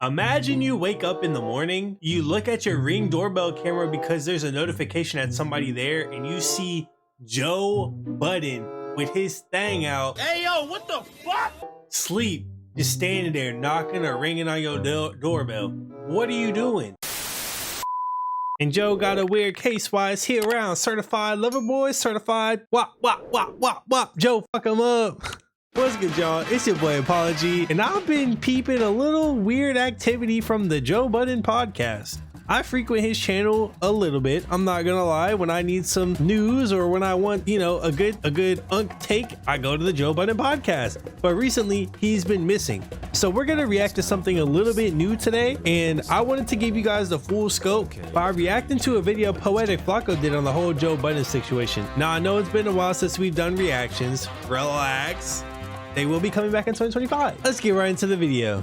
Imagine you wake up in the morning, you look at your Ring doorbell camera because there's a notification at somebody there, and you see Joe Budden with his thing out. Hey, yo, what the fuck? Sleep, just standing there knocking or ringing on your doorbell. What are you doing? And Joe got a weird case why it's here around. Certified lover boy, certified wop, wop, wop, wop, wop. Joe, fuck him up. What's good, y'all? It's your boy Apolxgy, and I've been peeping a little weird activity from the Joe Budden podcast. I frequent his channel a little bit, I'm not gonna lie. When I need some news or when I want, a good take, I go to the Joe Budden podcast. But recently, he's been missing. So we're gonna react to something a little bit new today, and I wanted to give you guys the full scope by reacting to a video Poetic Flacco did on the whole Joe Budden situation. Now, I know it's been a while since we've done reactions. Relax. They will be coming back in 2025. Let's get right into the video.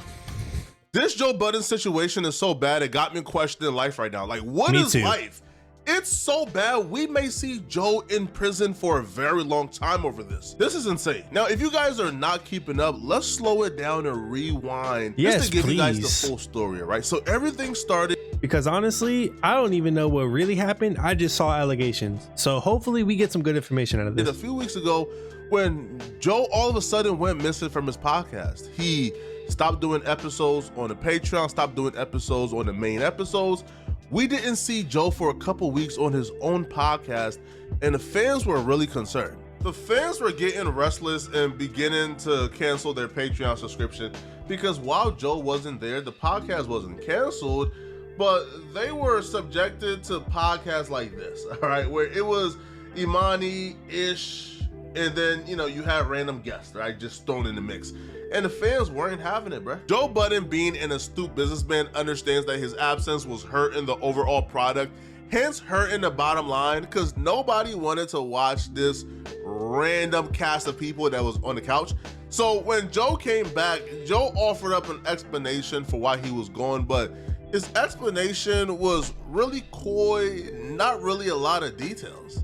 This Joe Budden situation is so bad, it got me questioning life right now. Like, what is life? It's so bad, we may see Joe in prison for a very long time over this. This is insane. Now, if you guys are not keeping up, let's slow it down and rewind just to give you guys the full story, right? So everything started... Because honestly, I don't even know what really happened. I just saw allegations. So hopefully we get some good information out of this. A few weeks ago, when Joe all of a sudden went missing from his podcast, he stopped doing episodes on the Patreon, stopped doing episodes on the main episodes. We didn't see Joe for a couple weeks on his own podcast, and the fans were really concerned. The fans were getting restless and beginning to cancel their Patreon subscription because while Joe wasn't there, the podcast wasn't canceled, but they were subjected to podcasts like this, all right, where it was Imani-ish, and then, you have random guests, right, just thrown in the mix. And the fans weren't having it, bro. Joe Budden, being an astute businessman, understands that his absence was hurting the overall product, hence hurting the bottom line, because nobody wanted to watch this random cast of people that was on the couch. So when Joe came back, Joe offered up an explanation for why he was gone, but his explanation was really coy, not really a lot of details.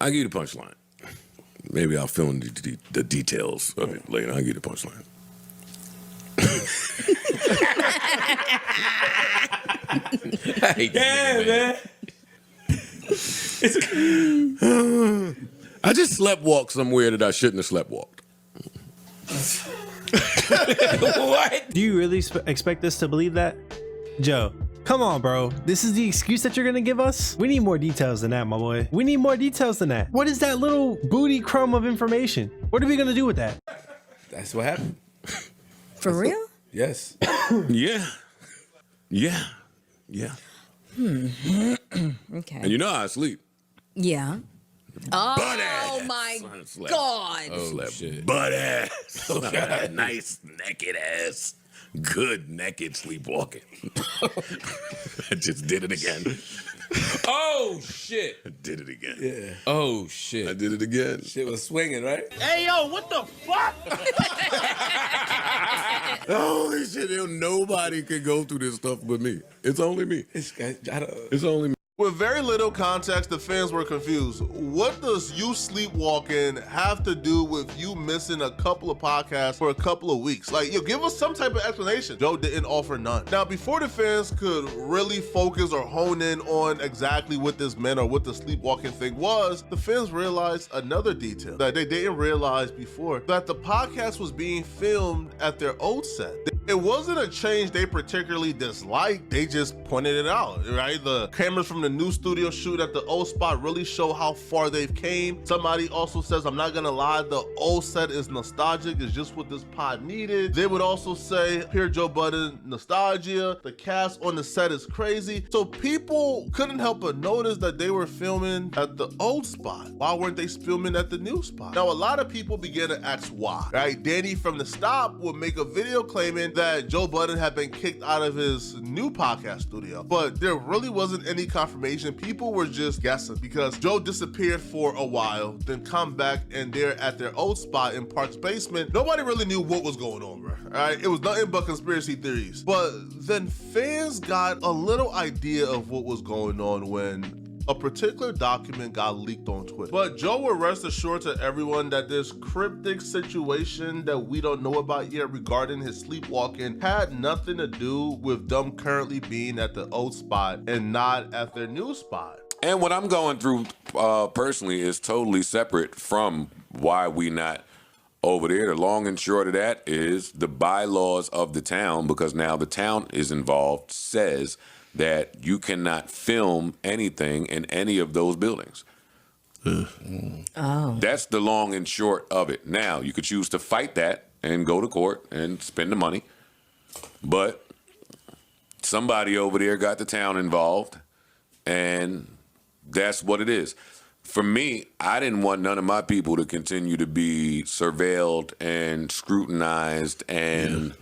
I'll give you the punchline. Maybe I'll fill in the details of it later. I'll give you the punchline. Man. I just sleptwalked somewhere that I shouldn't have sleptwalked. What? Do you really expect us to believe that? Joe, come on, bro. This is the excuse that you're gonna give us? We need more details than that, my boy. We need more details than that. What is that little booty crumb of information? What are we gonna do with that? That's what happened. For real? Yes. Yeah. Okay. And you know how I sleep. Yeah. Oh Butt-ass. my Slept. God. Oh, shit. Butt-ass. Nice naked ass. Good naked sleepwalking. I just did it again. Oh, shit. I did it again. Yeah. Oh, shit. I did it again. Shit was swinging, right? Hey, yo, what the fuck? Holy shit, nobody can go through this stuff but me. It's only me. It's only me. With very little context, the fans were confused. What does you sleepwalking have to do with you missing a couple of podcasts for a couple of weeks? Like, give us some type of explanation. Joe didn't offer none. Now, before the fans could really focus or hone in on exactly what this meant or what the sleepwalking thing was, the fans realized another detail that they didn't realize before, that the podcast was being filmed at their old set. It wasn't a change they particularly disliked, they just pointed it out, right? The cameras from the new studio shoot at the old spot really show how far they've came. Somebody also says, I'm not gonna lie, the old set is nostalgic, it's just what this pod needed. They would also say, here Joe Budden, nostalgia, the cast on the set is crazy. So people couldn't help but notice that they were filming at the old spot. Why weren't they filming at the new spot? Now, a lot of people began to ask why, right? Danny from The Stop would make a video claiming that Joe Budden had been kicked out of his new podcast studio, but there really wasn't any confirmation. People were just guessing because Joe disappeared for a while, then come back and they're at their old spot in Park's basement. Nobody really knew what was going on, bro. All right, it was nothing but conspiracy theories. But then fans got a little idea of what was going on when a particular document got leaked on Twitter. But Joe will rest assured to everyone that this cryptic situation that we don't know about yet regarding his sleepwalking had nothing to do with them currently being at the old spot and not at their new spot. And what I'm going through personally is totally separate from why we not over there. The long and short of that is the bylaws of the town, because now the town is involved, says that you cannot film anything in any of those buildings. Oh. That's the long and short of it. Now, you could choose to fight that and go to court and spend the money, but somebody over there got the town involved, and that's what it is. For me, I didn't want none of my people to continue to be surveilled and scrutinized and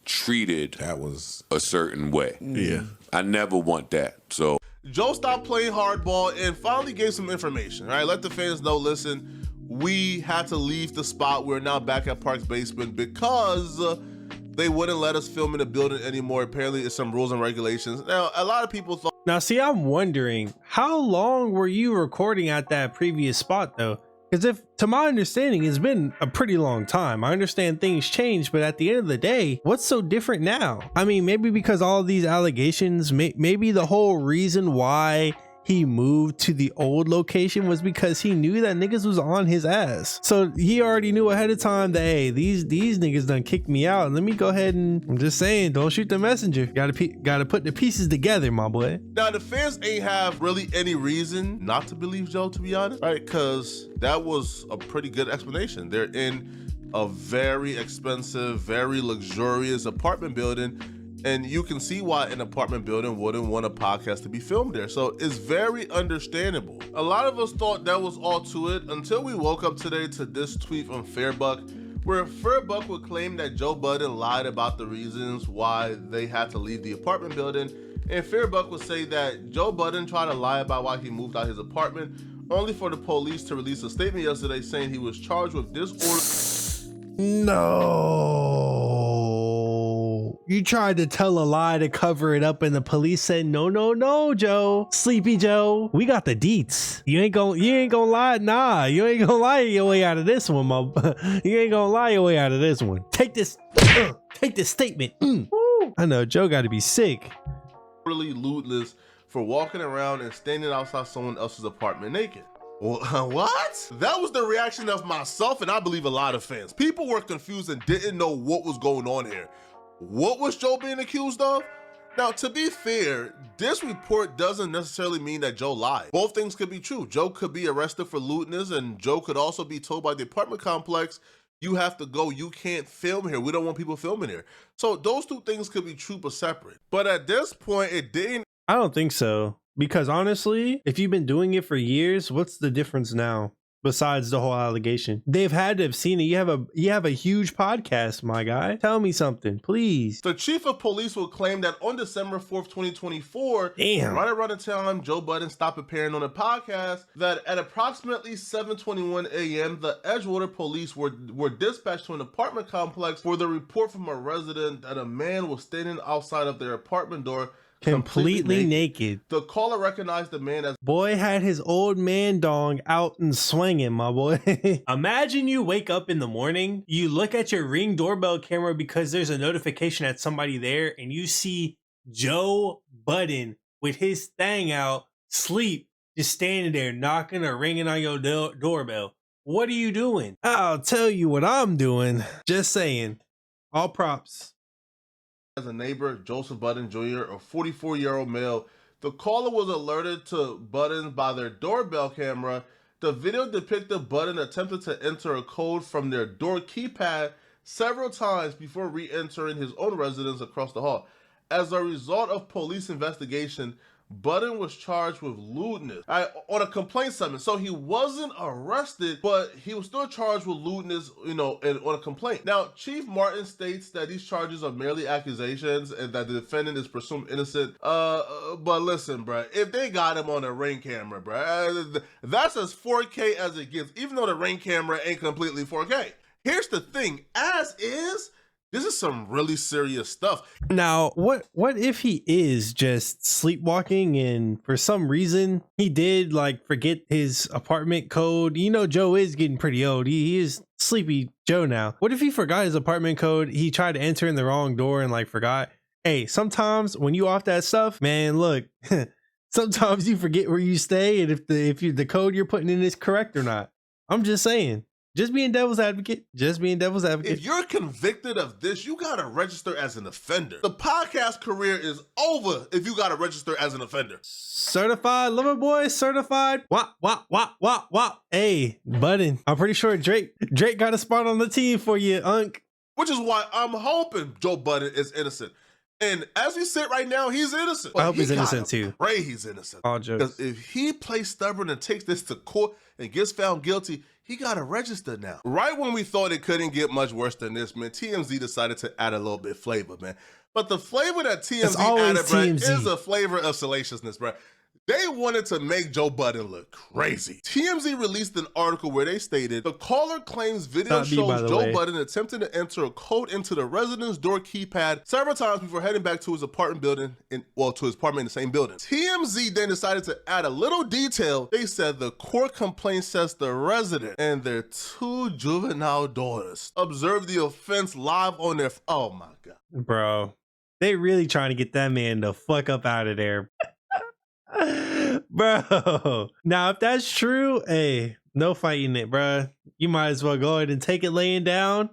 treated That was a certain way. yeah. I never want that. So Joe stopped playing hardball and finally gave some information. All right, let the fans know, listen, we had to leave the spot. We're now back at Park's basement because they wouldn't let us film in the building anymore. Apparently, it's some rules and regulations. Now, a lot of people thought. Now, see, I'm wondering, how long were you recording at that previous spot, though? Because if, to my understanding, it's been a pretty long time. I understand things change, but at the end of the day, what's so different now? I mean, maybe because all of these allegations, maybe the whole reason why he moved to the old location was because he knew that niggas was on his ass. So he already knew ahead of time that, hey, these niggas done kicked me out. Let me go ahead and, I'm just saying, don't shoot the messenger. Gotta put the pieces together, my boy. Now, the fans ain't have really any reason not to believe Joe, to be honest, right? Because that was a pretty good explanation. They're in a very expensive, very luxurious apartment building, and you can see why an apartment building wouldn't want a podcast to be filmed there. So it's very understandable. A lot of us thought that was all to it until we woke up today to this tweet from Fairbuck, where Fairbuck would claim that Joe Budden lied about the reasons why they had to leave the apartment building. And Fairbuck would say that Joe Budden tried to lie about why he moved out his apartment, only for the police to release a statement yesterday saying he was charged with disorder. No. You tried to tell a lie to cover it up, and the police said, no, Joe. Sleepy Joe. We got the deets. You ain't gonna lie. Nah, you ain't gonna lie your way out of this one, you ain't gonna lie your way out of this one. Take this statement. I know, Joe gotta be sick. Really lootless for walking around and standing outside someone else's apartment naked. What? That was the reaction of myself, and I believe a lot of fans. People were confused and didn't know what was going on here. What was Joe being accused of? Now, to be fair, this report doesn't necessarily mean that Joe lied. Both things could be true. Joe could be arrested for lewdness, and Joe could also be told by the apartment complex, you have to go, you can't film here. We don't want people filming here. So those two things could be true but separate. But at this point, it didn't. I don't think so. Because honestly, if you've been doing it for years, what's the difference now? Besides the whole allegation, they've had to have seen it. You have a huge podcast, my guy. Tell me something, please. The chief of police will claim that on December 4th, 2024, right around the time Joe Budden stopped appearing on the podcast, that at approximately 7:21 a.m., the Edgewater police were dispatched to an apartment complex for the report from a resident that a man was standing outside of their apartment door completely naked. The caller recognized the man as boy had his old man dong out and swinging, my boy. Imagine you wake up in the morning, you look at your Ring doorbell camera because there's a notification at somebody there, and you see Joe Budden with his thing out, sleep, just standing there knocking or ringing on your doorbell. What are you doing? I'll tell you what I'm doing. Just saying. All props. As a neighbor, Joseph Budden Jr., a 44-year-old male. The caller was alerted to Budden by their doorbell camera. The video depicted Budden attempted to enter a code from their door keypad several times before re-entering his own residence across the hall. As a result of police investigation, Budden was charged with lewdness on a complaint summons. So he wasn't arrested, but he was still charged with lewdness, on a complaint. Now, Chief Martin states that these charges are merely accusations and that the defendant is presumed innocent. But listen, bruh, if they got him on a Ring camera, bruh, that's as 4K as it gets, even though the Ring camera ain't completely 4K. Here's the thing, as is, This is some really serious stuff. Now, what if he is just sleepwalking and for some reason he did like forget his apartment code? You know, Joe is getting pretty old. He is sleepy Joe now. What if he forgot his apartment code? He tried to enter in the wrong door and like forgot. Hey, sometimes when you off that stuff, man, look, sometimes you forget where you stay and if the code you're putting in is correct or not. I'm just saying. Just being devil's advocate. Just being devil's advocate. If you're convicted of this, you gotta register as an offender. The podcast career is over if you gotta register as an offender. Certified lover boy, certified. Wop, wop, wop, wop, wop. Hey, Budden. I'm pretty sure Drake got a spot on the team for you, Unc. Which is why I'm hoping Joe Budden is innocent. And as we sit right now, he's innocent. I hope he's innocent too. Pray he's innocent. All jokes. Because if he plays stubborn and takes this to court and gets found guilty, he got to register now. Right when we thought it couldn't get much worse than this, man, TMZ decided to add a little bit of flavor, man. But the flavor that TMZ added, bro, is a flavor of salaciousness, bro. They wanted to make Joe Budden look crazy. TMZ released an article where they stated, the caller claims video shows Joe Budden attempting to enter a code into the residence door keypad several times before heading back to his apartment building, to his apartment in the same building. TMZ then decided to add a little detail. They said the court complaint says the resident and their 2 juvenile daughters observed the offense live on their, oh my God. Bro, they really trying to get that man the fuck up out of there. Bro, now if that's true, hey, no fighting it, bro. You might as well go ahead and take it laying down.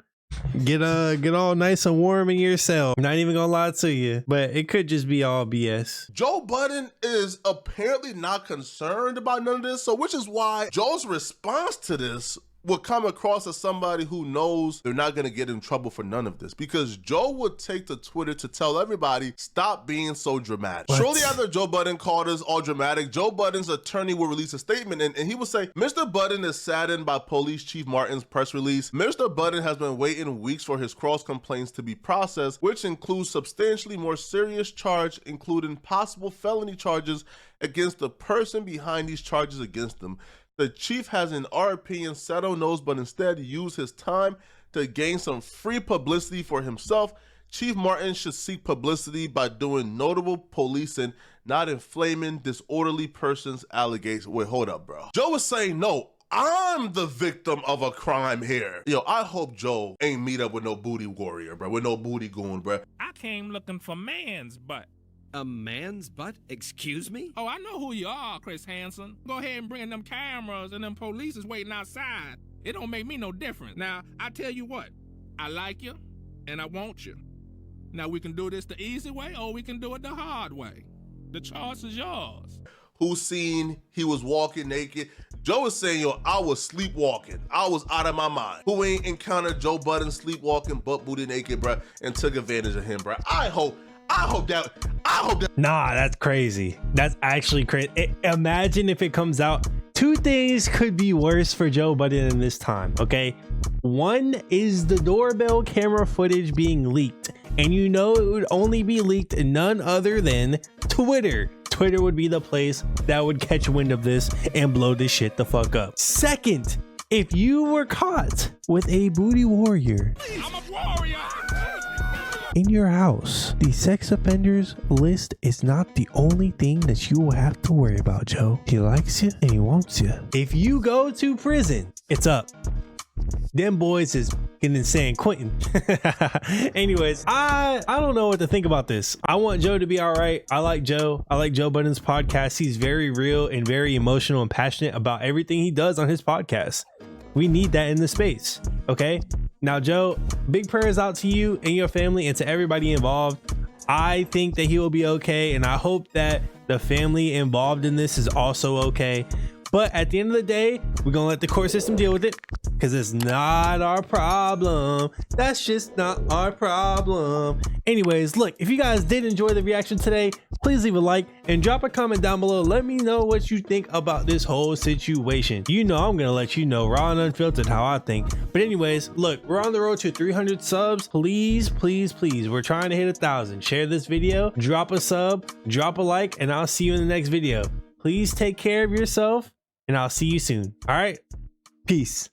Get all nice and warm in your cell. I'm not even gonna lie to you, but it could just be all BS. Joe Budden is apparently not concerned about none of this, so which is why Joe's response to this would come across as somebody who knows they're not going to get in trouble for none of this, because Joe would take to Twitter to tell everybody, stop being so dramatic. What? Shortly after Joe Budden called us all dramatic, Joe Budden's attorney will release a statement and he will say, Mr. Budden is saddened by Police Chief Martin's press release. Mr. Budden has been waiting weeks for his cross complaints to be processed, which includes substantially more serious charge, including possible felony charges against the person behind these charges against them. The chief has, in our opinion, said on those, but instead used his time to gain some free publicity for himself. Chief Martin should seek publicity by doing notable policing, not inflaming disorderly person's allegations. Wait, hold up, bro. Joe is saying, no, I'm the victim of a crime here. Yo, I hope Joe ain't meet up with no booty warrior, bro, with no booty goon, bro. I came looking for man's butt. A man's butt? Excuse me? Oh, I know who you are, Chris Hansen. Go ahead and bring them cameras and them police is waiting outside. It don't make me no difference. Now, I tell you what, I like you and I want you. Now, we can do this the easy way or we can do it the hard way. The choice is yours. Who seen he was walking naked? Joe is saying, yo, I was sleepwalking. I was out of my mind. Who ain't encountered Joe Budden sleepwalking, butt booty naked, bro, and took advantage of him, bro? I hope that. Nah, that's crazy. That's actually crazy. Imagine if it comes out. 2 things could be worse for Joe Budden in this time, okay? One is the doorbell camera footage being leaked. And you know it would only be leaked in none other than Twitter. Twitter would be the place that would catch wind of this and blow this shit the fuck up. Second, if you were caught with a booty warrior, I'm a warrior. in your house, the sex offenders list is not the only thing that you will have to worry about, Joe. He likes you and he wants you. If you go to prison, it's up. Them boys is getting San Quentin. Anyways, I don't know what to think about this. I want Joe to be all right. I like Joe. I like Joe Budden's podcast. He's very real and very emotional and passionate about everything he does on his podcast. We need that in the space. Okay. Now, Joe, big prayers out to you and your family and to everybody involved. I think that he will be okay. And I hope that the family involved in this is also okay. But at the end of the day, we're going to let the court system deal with it because it's not our problem. That's just not our problem. Anyways, look, if you guys did enjoy the reaction today, please leave a like and drop a comment down below. Let me know what you think about this whole situation. You know, I'm going to let you know raw and unfiltered how I think. But anyways, look, we're on the road to 300 subs. Please, please, please. We're trying to hit 1,000. Share this video, drop a sub, drop a like, and I'll see you in the next video. Please take care of yourself. And I'll see you soon. All right. Peace.